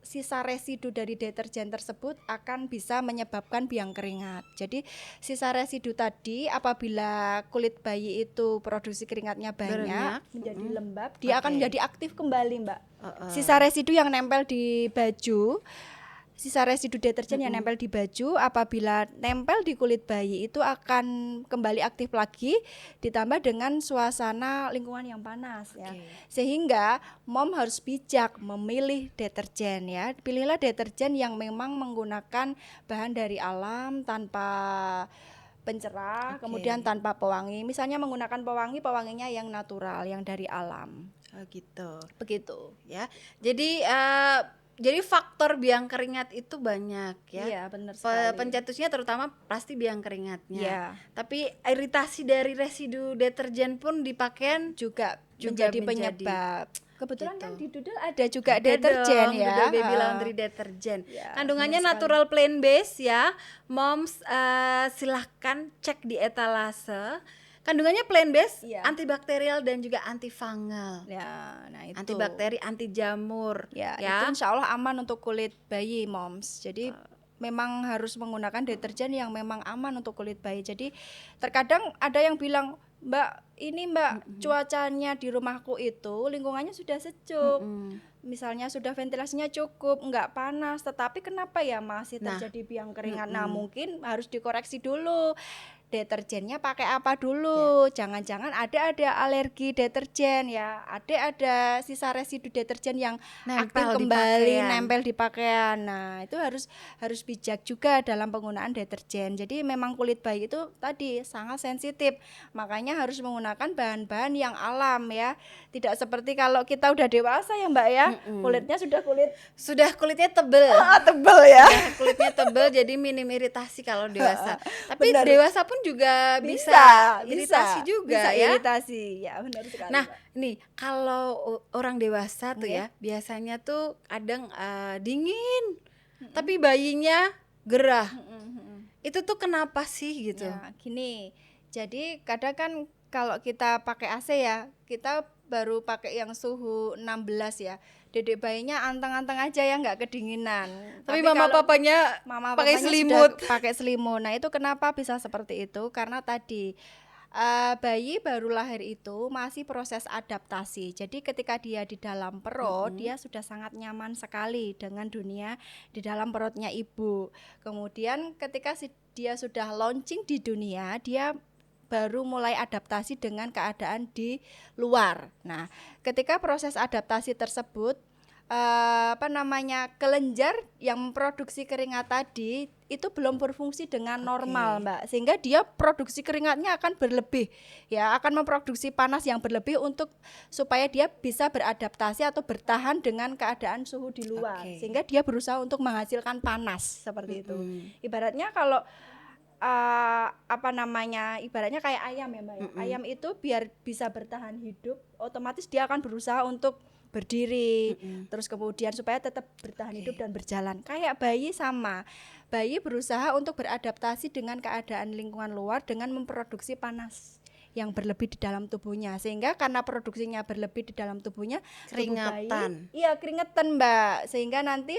sisa residu dari deterjen tersebut akan bisa menyebabkan biang keringat. Jadi sisa residu tadi apabila kulit bayi itu produksi keringatnya banyak menjadi lembab, dia akan menjadi aktif kembali mbak. Sisa residu yang nempel di baju, sisa residu deterjen yang nempel di baju apabila nempel di kulit bayi itu akan kembali aktif lagi, ditambah dengan suasana lingkungan yang panas ya. Sehingga mom harus bijak memilih deterjen ya. Pilihlah deterjen yang memang menggunakan bahan dari alam tanpa pencerah, kemudian tanpa pewangi. Misalnya menggunakan pewanginya yang natural, yang dari alam. Oh gitu. Begitu ya. Jadi faktor biang keringat itu banyak ya. Iya, benar sekali. Pencetusnya terutama pasti biang keringatnya. Iya. Tapi iritasi dari residu deterjen pun di pakaian juga menjadi penyebab. Kebetulan gitu. kan di Doodle ada juga deterjen ya. Doodle Baby Laundry deterjen. Ya, kandungannya natural plant based ya. Moms silahkan cek di etalase. Kandungannya plant based, antibakterial dan juga antifungal. Ya, nah itu. Antibakteri, anti jamur. Ya, itu insya Allah aman untuk kulit bayi moms. Jadi memang harus menggunakan deterjen yang memang aman untuk kulit bayi. Jadi terkadang ada yang bilang, Mbak, ini cuacanya di rumahku itu lingkungannya sudah sejuk. Misalnya sudah ventilasinya cukup, enggak panas, tetapi kenapa ya masih terjadi biang keringat? Nah, mungkin harus dikoreksi dulu. deterjennya pakai apa dulu. Jangan-jangan ada alergi deterjen ya. Ada sisa residu deterjen yang aktif Nempel di kembali pakaian. nempel di pakaian. Nah, itu harus bijak juga dalam penggunaan deterjen. Jadi memang kulit bayi itu tadi sangat sensitif. Makanya harus menggunakan bahan-bahan yang alam ya. Tidak seperti kalau kita udah dewasa ya, Mbak ya. Kulitnya Sudah kulitnya tebel. tebel ya. Nah, kulitnya tebel jadi minim iritasi kalau dewasa. Tapi Benar. dewasa pun juga bisa iritasi juga bisa ya. iritasi ya, benar sekali. Nah, Mbak. nih kalau orang dewasa tuh ya, biasanya tuh kadang dingin, tapi bayinya gerah. Itu tuh kenapa sih gitu? Ya, gini. Jadi kadang kan kalau kita pakai AC ya, kita baru pakai yang suhu 16 ya. Dedek bayinya anteng-anteng aja ya, nggak kedinginan. Tapi kalau papanya mama pakai papanya selimut. sudah pakai selimut. Nah, itu kenapa bisa seperti itu? Karena tadi bayi baru lahir itu masih proses adaptasi. Jadi ketika dia di dalam perut, dia sudah sangat nyaman sekali dengan dunia di dalam perutnya ibu. Kemudian ketika dia sudah launching di dunia, dia baru mulai adaptasi dengan keadaan di luar. Nah, ketika proses adaptasi tersebut kelenjar yang memproduksi keringat tadi itu belum berfungsi dengan normal, Mbak. Sehingga dia produksi keringatnya akan berlebih. Ya, akan memproduksi panas yang berlebih supaya dia bisa beradaptasi atau bertahan dengan keadaan suhu di luar. Sehingga dia berusaha untuk menghasilkan panas seperti itu. Ibaratnya kalau ibaratnya kayak ayam ya, Mbak. Ayam itu biar bisa bertahan hidup, otomatis dia akan berusaha untuk berdiri, terus kemudian supaya tetap bertahan hidup dan berjalan. Kayak bayi sama. Bayi berusaha untuk beradaptasi dengan keadaan lingkungan luar dengan memproduksi panas yang berlebih di dalam tubuhnya. Sehingga karena produksinya berlebih di dalam tubuhnya, Keringatan. Iya, keringetan, Mbak. Sehingga nanti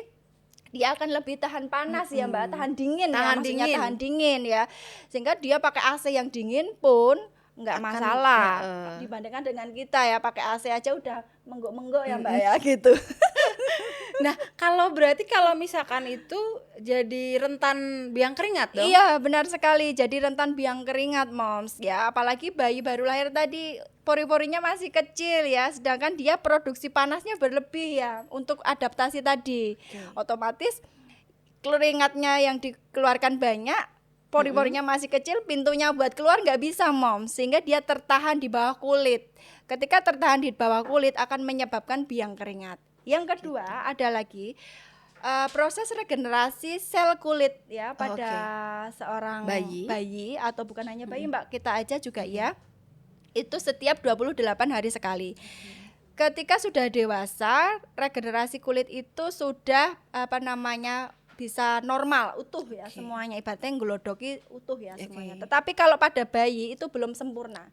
dia akan lebih tahan panas ya, Mbak, tahan dingin tahan dingin ya. Sehingga dia pakai AC yang dingin pun nggak masalah dibandingkan dengan kita ya pakai AC aja udah menggok-menggok ya, Mbak ya gitu. Nah, kalau misalkan itu jadi rentan biang keringat dong? Iya, benar sekali. Jadi rentan biang keringat, Moms ya. Apalagi bayi baru lahir tadi pori-porinya masih kecil ya, sedangkan dia produksi panasnya berlebih ya untuk adaptasi tadi. Otomatis keringatnya yang dikeluarkan banyak, pori-porinya masih kecil, pintunya buat keluar nggak bisa, Mom, sehingga dia tertahan di bawah kulit. Ketika tertahan di bawah kulit akan menyebabkan biang keringat. Yang kedua ada lagi proses regenerasi sel kulit ya pada seorang bayi atau bukan hanya bayi, Mbak, kita aja juga ya. Itu setiap 28 hari sekali. Ketika sudah dewasa, regenerasi kulit itu sudah bisa normal, utuh ya semuanya, ibaratnya nggelodoki utuh ya semuanya. Tetapi kalau pada bayi itu belum sempurna.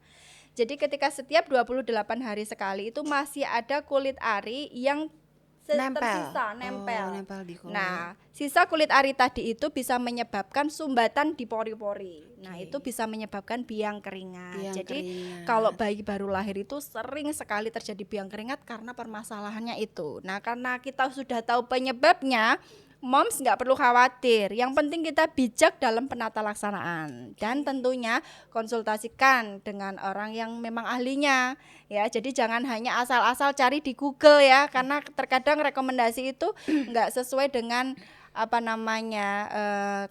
Jadi ketika setiap 28 hari sekali itu masih ada kulit ari yang tersisa nempel di kulit. Nah, sisa kulit ari tadi itu bisa menyebabkan sumbatan di pori-pori. Nah, itu bisa menyebabkan biang keringat. Jadi kalau bayi baru lahir itu sering sekali terjadi biang keringat karena permasalahannya itu. Nah, karena kita sudah tahu penyebabnya, Moms nggak perlu khawatir. Yang penting kita bijak dalam penata laksanaan dan tentunya konsultasikan dengan orang yang memang ahlinya. Ya, jadi jangan hanya asal-asal cari di Google ya, karena terkadang rekomendasi itu nggak sesuai dengan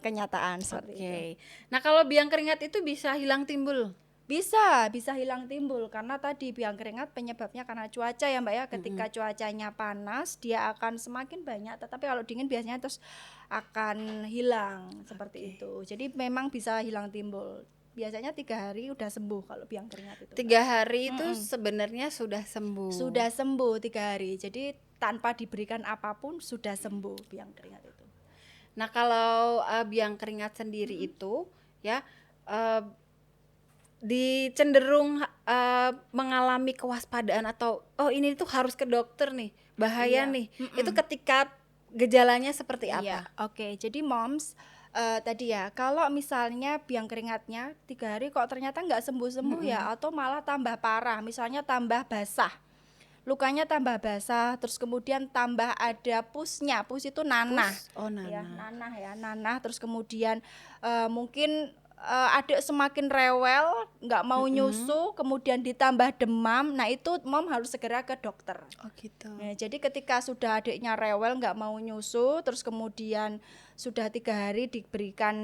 kenyataan seperti itu. Nah, kalau biang keringat itu bisa hilang timbul? Bisa hilang timbul karena tadi biang keringat penyebabnya karena cuaca ya, Mbak ya. Ketika cuacanya panas dia akan semakin banyak, tetapi kalau dingin biasanya terus akan hilang seperti itu. Jadi memang bisa hilang timbul. Biasanya 3 hari udah sembuh kalau biang keringat itu. 3 hari itu sebenarnya sudah sembuh. Sudah sembuh 3 hari. Jadi tanpa diberikan apapun sudah sembuh biang keringat itu. Nah, kalau biang keringat sendiri itu ya cenderung mengalami kewaspadaan atau ini tuh harus ke dokter nih, bahaya nih. Itu ketika gejalanya seperti apa? Iya, oke. Jadi Moms tadi ya, kalau misalnya biang keringatnya 3 hari kok ternyata nggak sembuh-sembuh ya, atau malah tambah parah, misalnya tambah basah, lukanya tambah basah, terus kemudian tambah ada pusnya, pus itu nanah. Nanah. Ya, nanah, terus kemudian mungkin adik semakin rewel, nggak mau nyusu, kemudian ditambah demam, nah itu mom harus segera ke dokter. Oh gitu. Nah, jadi ketika sudah adiknya rewel nggak mau nyusu, terus kemudian sudah 3 hari diberikan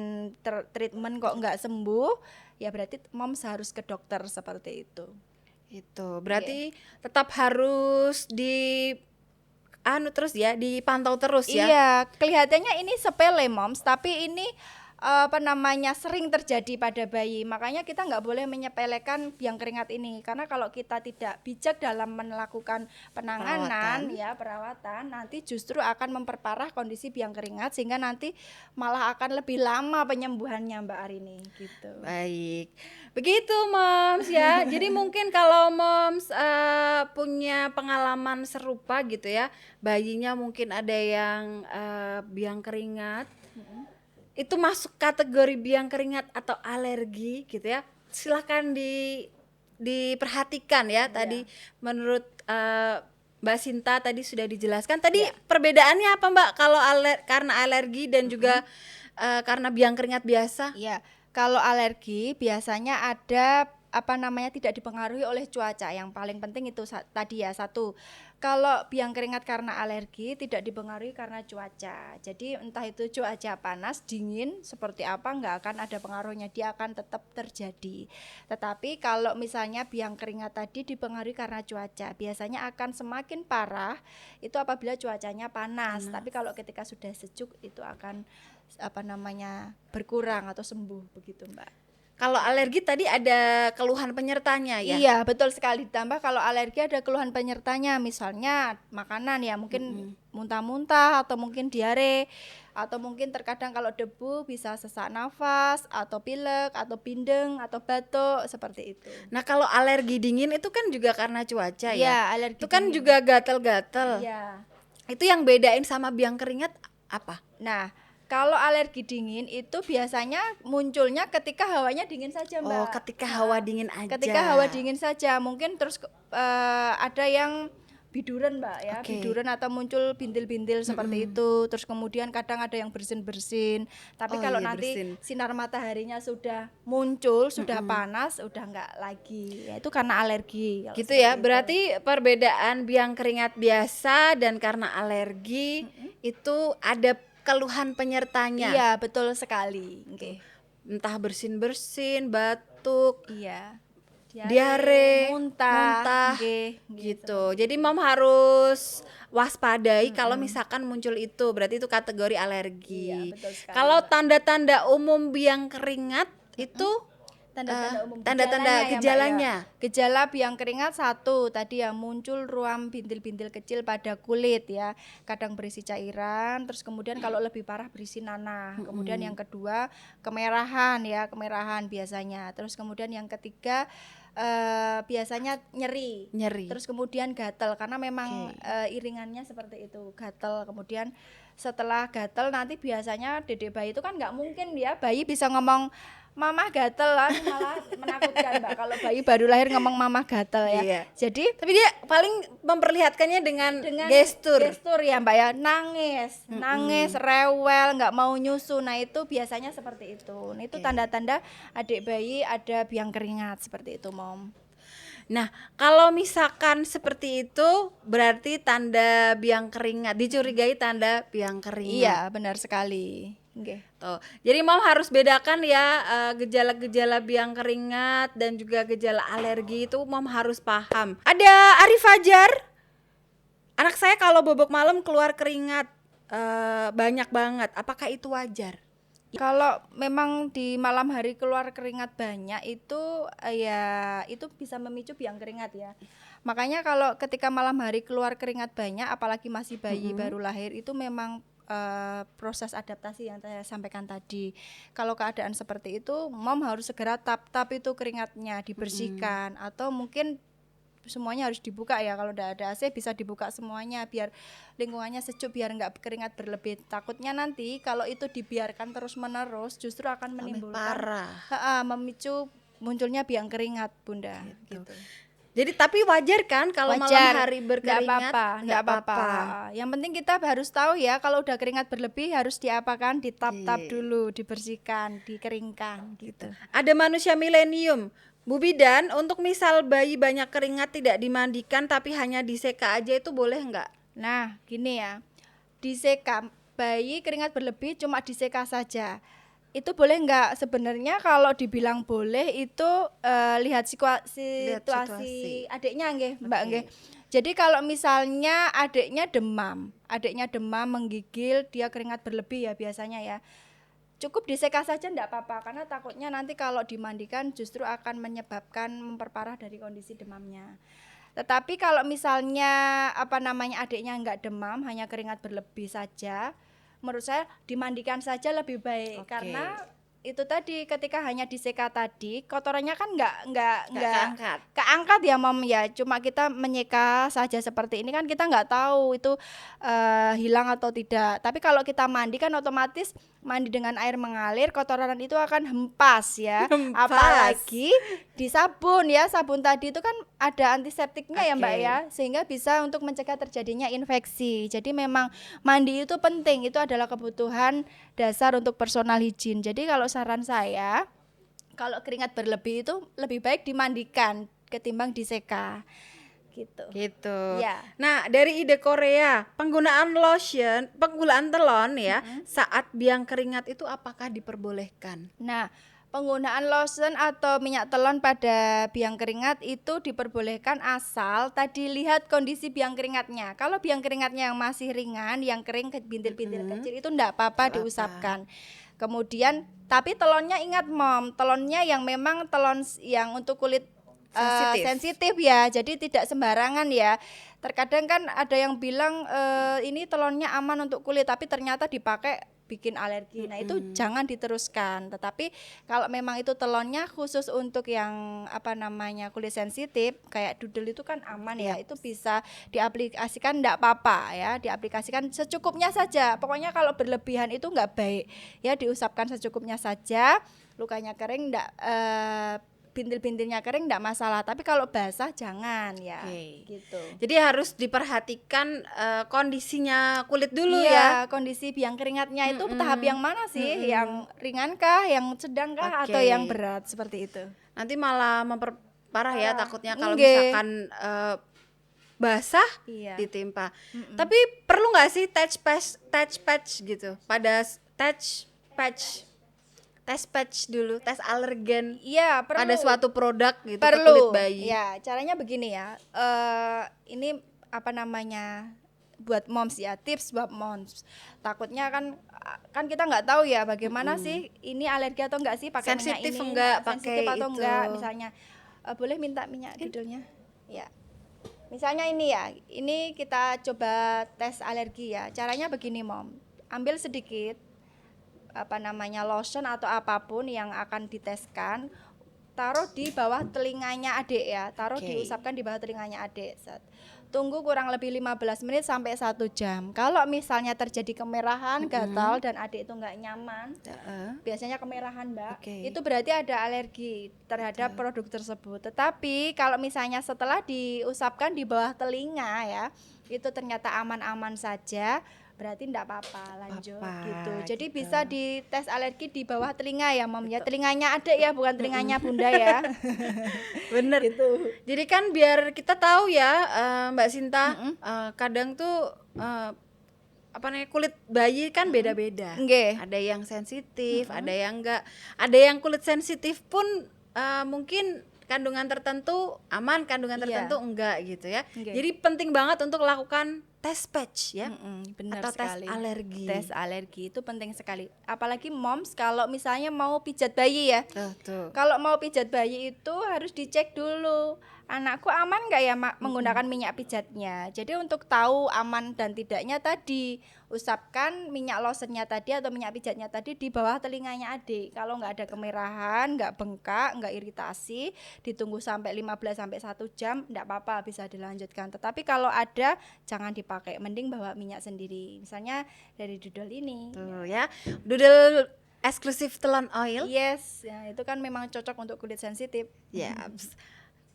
treatment kok nggak sembuh, ya berarti mom harus ke dokter seperti itu. Itu berarti tetap harus terus ya, dipantau terus ya. Iya, kelihatannya ini sepele moms, tapi ini sering terjadi pada bayi. Makanya kita nggak boleh menyepelekan biang keringat ini, karena kalau kita tidak bijak dalam melakukan perawatan, nanti justru akan memperparah kondisi biang keringat sehingga nanti malah akan lebih lama penyembuhannya Mbak Arini gitu. Baik, begitu moms ya. Jadi mungkin kalau moms punya pengalaman serupa gitu ya, bayinya mungkin ada yang biang keringat, itu masuk kategori biang keringat atau alergi gitu ya, silahkan diperhatikan ya. Tadi menurut Mbak Sinta tadi sudah dijelaskan. Tadi perbedaannya apa Mbak kalau karena alergi dan juga karena biang keringat biasa? Iya, kalau alergi biasanya ada tidak dipengaruhi oleh cuaca. Yang paling penting itu tadi ya, satu. Kalau biang keringat karena alergi tidak dipengaruhi karena cuaca. Jadi entah itu cuaca panas, dingin, seperti apa nggak akan ada pengaruhnya, dia akan tetap terjadi. Tetapi kalau misalnya biang keringat tadi dipengaruhi karena cuaca, biasanya akan semakin parah itu apabila cuacanya panas. Tapi kalau ketika sudah sejuk itu akan berkurang atau sembuh begitu Mbak. Kalau alergi tadi ada keluhan penyertanya ya? Iya, betul sekali. Ditambah kalau alergi ada keluhan penyertanya, misalnya makanan ya, mungkin muntah-muntah atau mungkin diare, atau mungkin terkadang kalau debu bisa sesak nafas atau pilek atau bindeng atau batuk seperti itu. Nah, kalau alergi dingin itu kan juga karena cuaca ya? Iya, alergi itu kan dingin. juga gatal-gatal. Iya. Itu yang bedain sama biang keringat apa? Nah, kalau alergi dingin itu biasanya munculnya ketika hawanya dingin saja Mbak. Oh, ketika hawa dingin aja. Ketika hawa dingin saja, mungkin terus ada yang biduran Mbak ya, biduran atau muncul bintil-bintil seperti itu. Terus kemudian kadang ada yang bersin-bersin. Tapi kalau nanti sinar mataharinya sudah muncul, sudah panas, udah enggak lagi. Ya, itu karena alergi. Gitu ya. Berarti perbedaan biang keringat biasa dan karena alergi itu ada keluhan penyertanya. Iya, betul sekali. Okay. Entah bersin-bersin, batuk, diare, muntah gitu. Jadi mom harus waspadai kalau misalkan muncul itu, berarti itu kategori alergi. Iya, betul sekali. Kalau tanda-tanda umum biang keringat itu tanda-tanda gejalanya. Gejala biang keringat satu tadi ya, muncul ruam bintil-bintil kecil pada kulit ya, kadang berisi cairan, terus kemudian kalau lebih parah berisi nanah. Kemudian yang kedua kemerahan biasanya. Terus kemudian yang ketiga biasanya nyeri. Terus kemudian gatal karena memang iringannya seperti itu, gatal. Kemudian setelah gatal nanti biasanya dedek bayi itu kan nggak mungkin ya bayi bisa ngomong mama gatel lah, malah menakutkan Mbak kalau bayi baru lahir ngomong mama gatel ya. Iya. Jadi tapi dia paling memperlihatkannya dengan gestur ya Mbak ya, nangis, rewel, nggak mau nyusu. Nah itu biasanya seperti itu. Nah, itu tanda-tanda adik bayi ada biang keringat seperti itu mom. Nah, kalau misalkan seperti itu berarti tanda biang keringat, dicurigai tanda biang keringat. Iya, benar sekali. Okay. Tuh. Jadi mom harus bedakan ya gejala-gejala biang keringat dan juga gejala alergi itu mom harus paham. Ada Ari Fajar, anak saya kalau bobok malam keluar keringat banyak banget, apakah itu wajar? Kalau memang di malam hari keluar keringat banyak itu ya itu bisa memicu biang keringat ya. Makanya kalau ketika malam hari keluar keringat banyak, apalagi masih bayi baru lahir, itu memang proses adaptasi yang saya sampaikan tadi. Kalau keadaan seperti itu, mom harus segera tap itu keringatnya, dibersihkan, atau mungkin semuanya harus dibuka ya. Kalau udah ada AC bisa dibuka semuanya biar lingkungannya sejuk, biar nggak keringat berlebih. Takutnya nanti kalau itu dibiarkan terus menerus justru akan menimbulkan memicu munculnya biang keringat Bunda gitu. Jadi tapi wajar kan kalau malam hari berkeringat? Nggak apa-apa. Yang penting kita harus tahu ya, kalau udah keringat berlebih harus diapakan, ditap-tap dulu, dibersihkan, dikeringkan gitu. Ada manusia milenium, Bu Bidan, untuk misal bayi banyak keringat tidak dimandikan tapi hanya diseka aja itu boleh nggak? Nah, gini ya, diseka, bayi keringat berlebih cuma diseka saja. Itu boleh nggak? Sebenarnya kalau dibilang boleh itu lihat situasi adiknya nggih, Mbak nggih. Jadi kalau misalnya adiknya demam menggigil, dia keringat berlebih ya biasanya ya. Cukup diseka saja enggak apa-apa, karena takutnya nanti kalau dimandikan justru akan menyebabkan memperparah dari kondisi demamnya. Tetapi kalau misalnya adiknya enggak demam, hanya keringat berlebih saja, menurut saya dimandikan saja lebih baik. Karena itu tadi, ketika hanya diseka tadi, kotorannya kan enggak keangkat ya Mom ya. Cuma kita menyeka saja seperti ini kan kita enggak tahu itu hilang atau tidak. Tapi kalau kita mandi kan otomatis mandi dengan air mengalir, kotoran itu akan hempas ya. Apalagi di sabun ya, sabun tadi itu kan ada antiseptiknya ya Mbak ya, sehingga bisa untuk mencegah terjadinya infeksi. Jadi memang mandi itu penting, itu adalah kebutuhan dasar untuk personal hygiene. Jadi kalau saran saya, kalau keringat berlebih itu lebih baik dimandikan ketimbang diseka. Gitu. Ya. Nah, dari ide Korea, penggunaan telon ya saat biang keringat itu apakah diperbolehkan? Nah, penggunaan lotion atau minyak telon pada biang keringat itu diperbolehkan asal tadi lihat kondisi biang keringatnya. Kalau biang keringatnya yang masih ringan, yang kering bintil-bintil kecil itu enggak apa-apa diusapkan. Kemudian tapi telonnya ingat Mom, telonnya yang memang telon yang untuk kulit sensitif ya, jadi tidak sembarangan ya. Terkadang kan ada yang bilang ini telonnya aman untuk kulit, tapi ternyata dipakai bikin alergi. Nah itu jangan diteruskan. Tetapi kalau memang itu telonnya khusus untuk yang kulit sensitif, kayak doodle itu kan aman ya, itu bisa diaplikasikan, enggak apa-apa ya, diaplikasikan secukupnya saja. Pokoknya kalau berlebihan itu enggak baik ya, diusapkan secukupnya saja. Lukanya kering enggak bintil-bintilnya kering enggak masalah, tapi kalau basah jangan ya. Gitu. Jadi harus diperhatikan kondisinya kulit dulu ya. Kondisi biang keringatnya itu tahap yang mana sih? Yang ringankah, yang sedangkah atau yang berat, seperti itu. Nanti malah memperparah ya takutnya kalau misalkan basah ditimpa. Tapi perlu nggak sih touch patch gitu? Pada tes patch dulu, tes alergen. Iya, perlu. Pada suatu produk gitu ke kulit bayi. Ya, caranya begini ya. Ini buat moms ya, tips buat moms. Takutnya kan kita nggak tahu ya bagaimana sih ini alergi atau enggak sih pakai minyak ini. Sensitif atau enggak, misalnya. Boleh minta minyak doodle-nya? Ya. Misalnya ini ya, ini kita coba tes alergi ya. Caranya begini Mom. Ambil sedikit lotion atau apapun yang akan diteskan, taruh di bawah telinganya adik ya, diusapkan di bawah telinganya adik. Tunggu kurang lebih 15 menit sampai 1 jam. Kalau misalnya terjadi kemerahan, gatal dan adik itu nggak nyaman, biasanya kemerahan Mbak, itu berarti ada alergi terhadap produk tersebut. Tetapi kalau misalnya setelah diusapkan di bawah telinga ya, itu ternyata aman-aman saja, berarti enggak apa-apa, lanjut gitu. Jadi bisa dites alergi di bawah telinga ya Mom ya. Telinganya adik ya, bukan telinganya Bunda ya. Bener gitu. Jadi kan biar kita tahu ya Mbak Sinta, kadang tuh kulit bayi kan beda-beda. Ada yang sensitif, ada yang enggak. Ada yang kulit sensitif pun mungkin kandungan tertentu aman, kandungan tertentu enggak gitu ya. Jadi penting banget untuk lakukan tes patch ya, benar atau sekali. tes alergi. Tes alergi itu penting sekali. Apalagi moms kalau misalnya mau pijat bayi ya. Kalau mau pijat bayi itu harus dicek dulu, anakku aman nggak ya menggunakan minyak pijatnya. Jadi untuk tahu aman dan tidaknya tadi, usapkan minyak lotionnya tadi atau minyak pijatnya tadi di bawah telinganya adik. Kalau nggak ada kemerahan, nggak bengkak, nggak iritasi, ditunggu sampai 15 sampai 1 jam, nggak apa-apa, bisa dilanjutkan. Tetapi kalau ada, jangan dipakai, mending bawa minyak sendiri. Misalnya dari doodle ini. Tuh ya, doodle eksklusif telon oil. Yes, ya, itu kan memang cocok untuk kulit sensitif. Ya.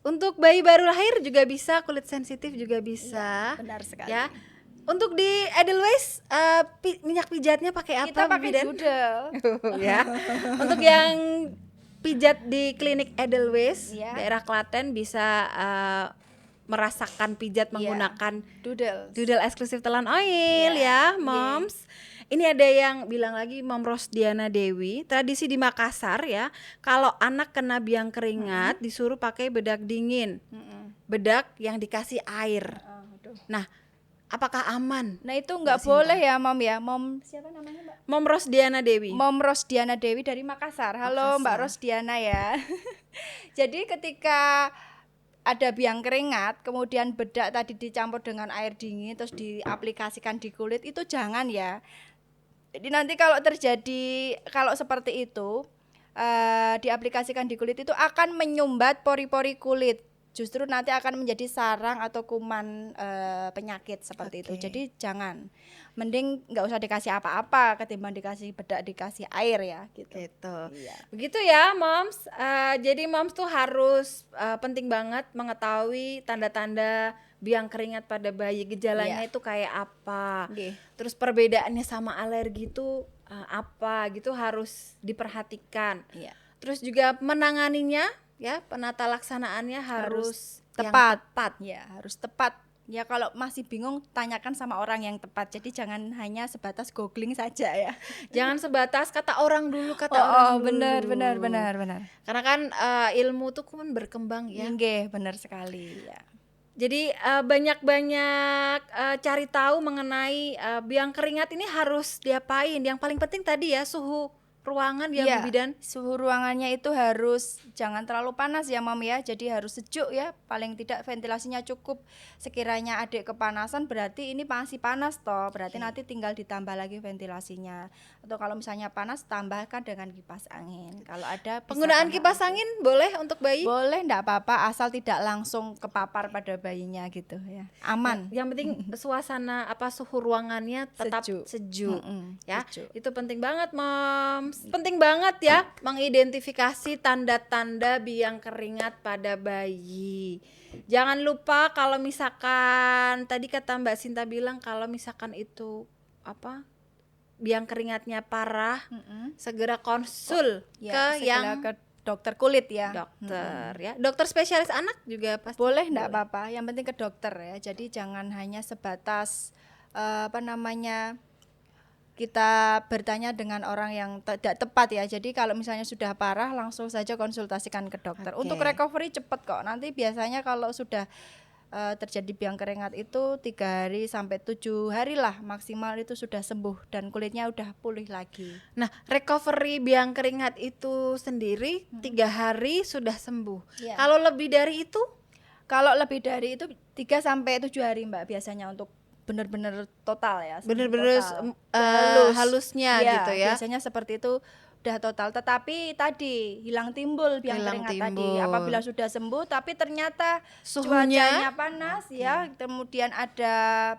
Untuk bayi baru lahir juga bisa, kulit sensitif juga bisa. Benar sekali. Ya. Untuk di Edelweiss minyak pijatnya pakai apa? Kita pakai Bidan? judel. Ya. Untuk yang pijat di klinik Edelweiss Iya. daerah Klaten bisa merasakan pijat menggunakan Doodle eksklusif telan oil ya, Moms. Ini ada yang bilang lagi, Mom Rosdiana Dewi, tradisi di Makassar ya, kalau anak kena biang keringat disuruh pakai bedak dingin. Bedak yang dikasih air. Nah, apakah aman? Nah itu nggak boleh ya Mom ya. Mom siapa namanya Mbak? Mom Rosdiana Dewi. Mom Rosdiana Dewi dari Makassar. Halo Mbak Rosdiana ya. Jadi ketika ada biang keringat, kemudian bedak tadi dicampur dengan air dingin terus diaplikasikan di kulit, itu jangan ya. Jadi nanti kalau seperti itu diaplikasikan di kulit itu akan menyumbat pori-pori kulit. Justru nanti akan menjadi sarang atau kuman penyakit seperti itu. Jadi jangan, mending nggak usah dikasih apa-apa ketimbang dikasih bedak, dikasih air ya gitu. Iya. Begitu ya Moms. Jadi Moms tuh harus penting banget mengetahui tanda-tanda biang keringat pada bayi, gejalanya itu kayak apa. Terus perbedaannya sama alergi itu apa gitu, harus diperhatikan. Terus juga menanganinya ya, penata laksanaannya harus tepat. Ya, harus tepat. Ya kalau masih bingung, tanyakan sama orang yang tepat. Jadi jangan hanya sebatas googling saja ya. Jangan sebatas kata orang dulu, orang dulu. Benar. Karena kan ilmu tuh kan berkembang ya. Nggih, benar sekali ya. Jadi banyak-banyak cari tahu mengenai biang keringat ini harus diapain. Yang paling penting tadi ya, suhu ruangan ya, Bu Bidan. Suhu ruangannya itu harus jangan terlalu panas ya Mam ya. Jadi harus sejuk ya. Paling tidak ventilasinya cukup. Sekiranya adik kepanasan berarti ini masih panas toh. Berarti nanti tinggal ditambah lagi ventilasinya. Atau kalau misalnya panas, tambahkan dengan kipas angin. Kalau ada penggunaan kipas angin boleh untuk bayi? Boleh, enggak apa-apa, asal tidak langsung kepapar pada bayinya gitu ya. Aman. Yang penting suasana suhu ruangannya tetap sejuk. Ya. Sejuk. Itu penting banget, Moms. Penting banget ya mengidentifikasi tanda-tanda biang keringat pada bayi. Jangan lupa kalau misalkan tadi kata Mbak Sinta bilang kalau misalkan itu biang keringatnya parah, segera konsul ke dokter kulit ya. Dokter ya. Dokter spesialis anak juga pasti boleh, enggak apa-apa. Yang penting ke dokter ya. Jadi jangan hanya sebatas kita bertanya dengan orang yang tidak tepat ya. Jadi kalau misalnya sudah parah, langsung saja konsultasikan ke dokter. Untuk recovery cepat kok. Nanti biasanya kalau sudah terjadi biang keringat itu 3 hari sampai 7 hari lah maksimal itu sudah sembuh dan kulitnya udah pulih lagi. Nah, recovery biang keringat itu sendiri 3 hari sudah sembuh. Kalau lebih dari itu? Kalau lebih dari itu 3 sampai 7 hari Mbak biasanya untuk benar-benar total ya. Benar-benar halusnya gitu ya. Biasanya seperti itu udah total. Tetapi tadi hilang timbul biang keringat tadi. Apabila sudah sembuh tapi ternyata cuacanya panas ya, kemudian ada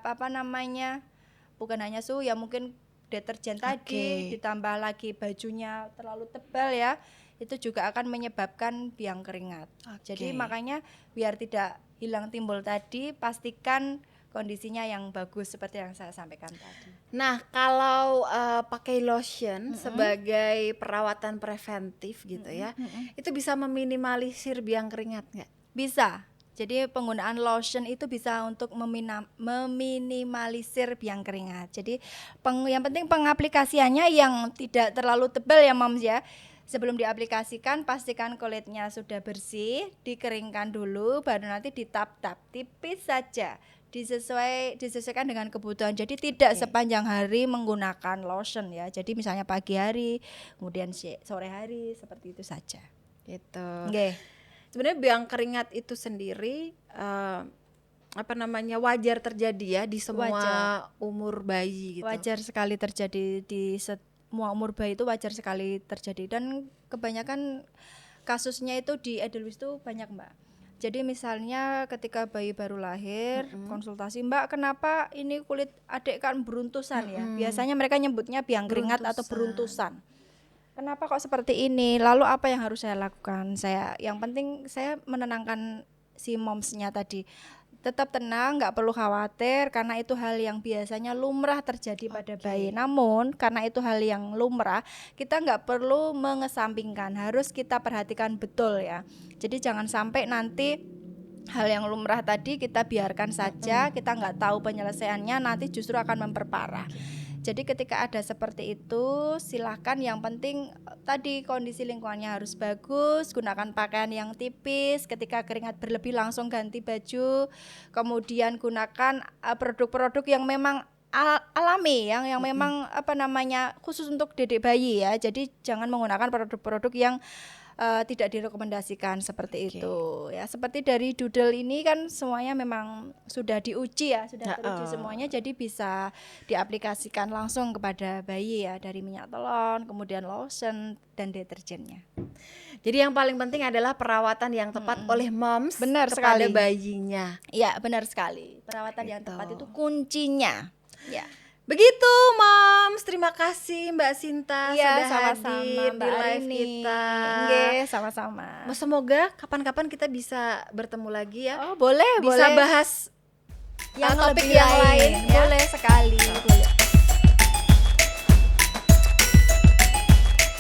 bukan hanya suhu ya, mungkin deterjen tadi ditambah lagi bajunya terlalu tebal ya, itu juga akan menyebabkan biang keringat. Jadi makanya biar tidak hilang timbul tadi, pastikan kondisinya yang bagus seperti yang saya sampaikan tadi. Nah, kalau pakai lotion sebagai perawatan preventif gitu ya, itu bisa meminimalisir biang keringat nggak? Bisa. Jadi penggunaan lotion itu bisa untuk meminimalisir biang keringat. Jadi yang penting pengaplikasiannya yang tidak terlalu tebal ya Moms ya. Sebelum diaplikasikan pastikan kulitnya sudah bersih, dikeringkan dulu, baru nanti ditap-tap tipis saja. Disesuaikan dengan kebutuhan. Jadi tidak sepanjang hari menggunakan lotion ya. Jadi misalnya pagi hari, kemudian sore hari, seperti itu saja. Gitu. Sebenarnya biang keringat itu sendiri wajar terjadi ya di semua umur bayi gitu. Wajar sekali terjadi di semua umur bayi, itu wajar sekali terjadi, dan kebanyakan kasusnya itu di Edelweiss itu banyak Mbak. Jadi misalnya ketika bayi baru lahir, konsultasi, Mbak kenapa ini kulit adik kan beruntusan ya. Biasanya mereka nyebutnya biang keringat atau beruntusan. Kenapa kok seperti ini? Lalu apa yang harus saya lakukan? Yang penting saya menenangkan si momsnya tadi. Tetap tenang, nggak perlu khawatir karena itu hal yang biasanya lumrah terjadi pada bayi. Namun karena itu hal yang lumrah, kita nggak perlu mengesampingkan, harus kita perhatikan betul ya. Jadi jangan sampai nanti hal yang lumrah tadi kita biarkan saja, kita nggak tahu penyelesaiannya, nanti justru akan memperparah. Jadi ketika ada seperti itu, silahkan, yang penting tadi kondisi lingkungannya harus bagus, gunakan pakaian yang tipis, ketika keringat berlebih langsung ganti baju, kemudian gunakan produk-produk yang memang alami, yang memang khusus untuk dedek bayi ya. Jadi jangan menggunakan produk-produk yang tidak direkomendasikan seperti itu ya. Seperti dari Doodle ini kan semuanya memang sudah diuji ya, sudah teruji semuanya, jadi bisa diaplikasikan langsung kepada bayi ya, dari minyak telon, kemudian lotion dan deterjennya. Jadi yang paling penting adalah perawatan yang tepat oleh moms Benar kepada sekali. bayinya. Iya, benar sekali. Perawatan yang tepat itu kuncinya. Ya. Begitu moms, terima kasih Mbak Sinta Iya, sudah sama-sama hadir di Mbak live Arini. kita. Nggih, sama-sama. Semoga kapan-kapan kita bisa bertemu lagi ya. Oh, boleh, Bisa boleh. bahas Yang topik lebih yang lain.